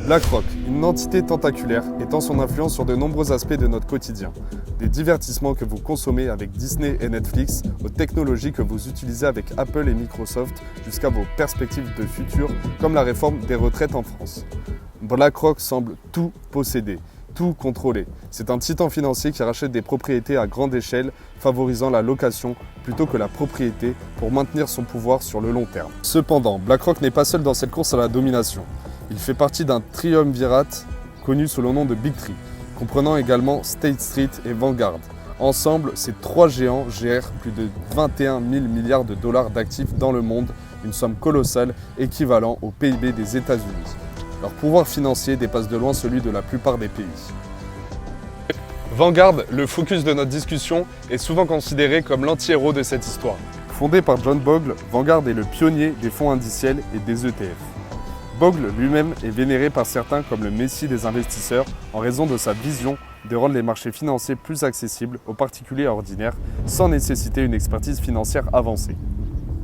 BlackRock, une entité tentaculaire, étend son influence sur de nombreux aspects de notre quotidien. Des divertissements que vous consommez avec Disney et Netflix, aux technologies que vous utilisez avec Apple et Microsoft, jusqu'à vos perspectives de futur, comme la réforme des retraites en France. BlackRock semble tout posséder, tout contrôler. C'est un titan financier qui rachète des propriétés à grande échelle, favorisant la location plutôt que la propriété pour maintenir son pouvoir sur le long terme. Cependant, BlackRock n'est pas seul dans cette course à la domination. Il fait partie d'un triumvirat connu sous le nom de Big Three, comprenant également State Street et Vanguard. Ensemble, ces trois géants gèrent plus de 21 000 milliards de dollars d'actifs dans le monde, une somme colossale équivalent au PIB des États-Unis. Leur pouvoir financier dépasse de loin celui de la plupart des pays. Vanguard, le focus de notre discussion, est souvent considéré comme l'anti-héros de cette histoire. Fondé par John Bogle, Vanguard est le pionnier des fonds indiciels et des ETF. Bogle lui-même est vénéré par certains comme le messie des investisseurs en raison de sa vision de rendre les marchés financiers plus accessibles aux particuliers ordinaires sans nécessiter une expertise financière avancée.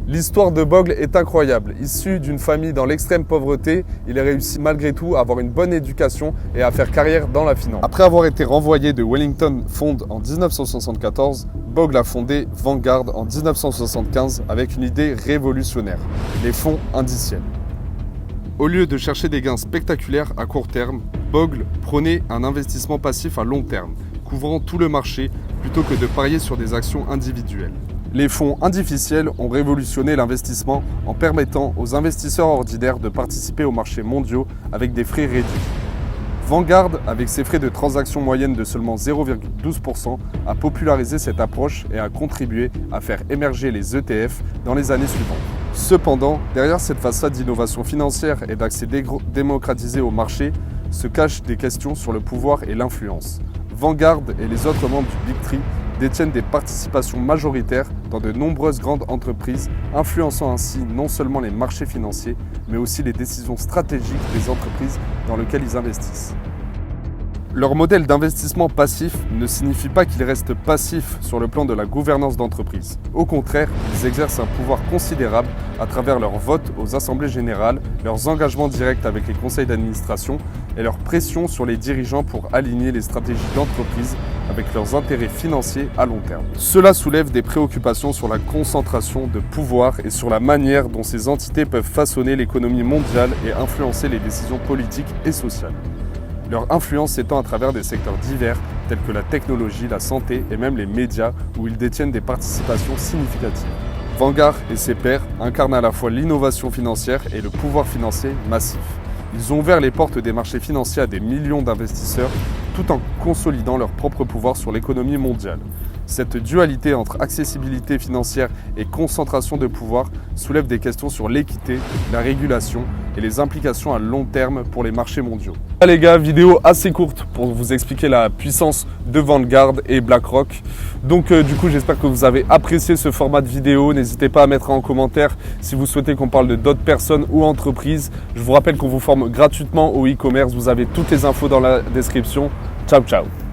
L'histoire de Bogle est incroyable. Issu d'une famille dans l'extrême pauvreté, il a réussi malgré tout à avoir une bonne éducation et à faire carrière dans la finance. Après avoir été renvoyé de Wellington Fund en 1974, Bogle a fondé Vanguard en 1975 avec une idée révolutionnaire, les fonds indiciels. Au lieu de chercher des gains spectaculaires à court terme, Bogle prônait un investissement passif à long terme, couvrant tout le marché plutôt que de parier sur des actions individuelles. Les fonds indiciels ont révolutionné l'investissement en permettant aux investisseurs ordinaires de participer aux marchés mondiaux avec des frais réduits. Vanguard, avec ses frais de transaction moyenne de seulement 0,12%, a popularisé cette approche et a contribué à faire émerger les ETF dans les années suivantes. Cependant, derrière cette façade d'innovation financière et d'accès démocratisé au marché, se cachent des questions sur le pouvoir et l'influence. Vanguard et les autres membres du Big Three détiennent des participations majoritaires dans de nombreuses grandes entreprises, influençant ainsi non seulement les marchés financiers, mais aussi les décisions stratégiques des entreprises dans lesquelles ils investissent. Leur modèle d'investissement passif ne signifie pas qu'ils restent passifs sur le plan de la gouvernance d'entreprise. Au contraire, ils exercent un pouvoir considérable à travers leurs votes aux assemblées générales, leurs engagements directs avec les conseils d'administration et leur pression sur les dirigeants pour aligner les stratégies d'entreprise avec leurs intérêts financiers à long terme. Cela soulève des préoccupations sur la concentration de pouvoir et sur la manière dont ces entités peuvent façonner l'économie mondiale et influencer les décisions politiques et sociales. Leur influence s'étend à travers des secteurs divers tels que la technologie, la santé et même les médias où ils détiennent des participations significatives. Vanguard et ses pairs incarnent à la fois l'innovation financière et le pouvoir financier massif. Ils ont ouvert les portes des marchés financiers à des millions d'investisseurs tout en consolidant leur propre pouvoir sur l'économie mondiale. Cette dualité entre accessibilité financière et concentration de pouvoir soulève des questions sur l'équité, la régulation et les implications à long terme pour les marchés mondiaux. Là les gars, vidéo assez courte pour vous expliquer la puissance de Vanguard et BlackRock. Donc du coup, j'espère que vous avez apprécié ce format de vidéo. N'hésitez pas à mettre en commentaire si vous souhaitez qu'on parle de d'autres personnes ou entreprises. Je vous rappelle qu'on vous forme gratuitement au e-commerce. Vous avez toutes les infos dans la description. Ciao, ciao.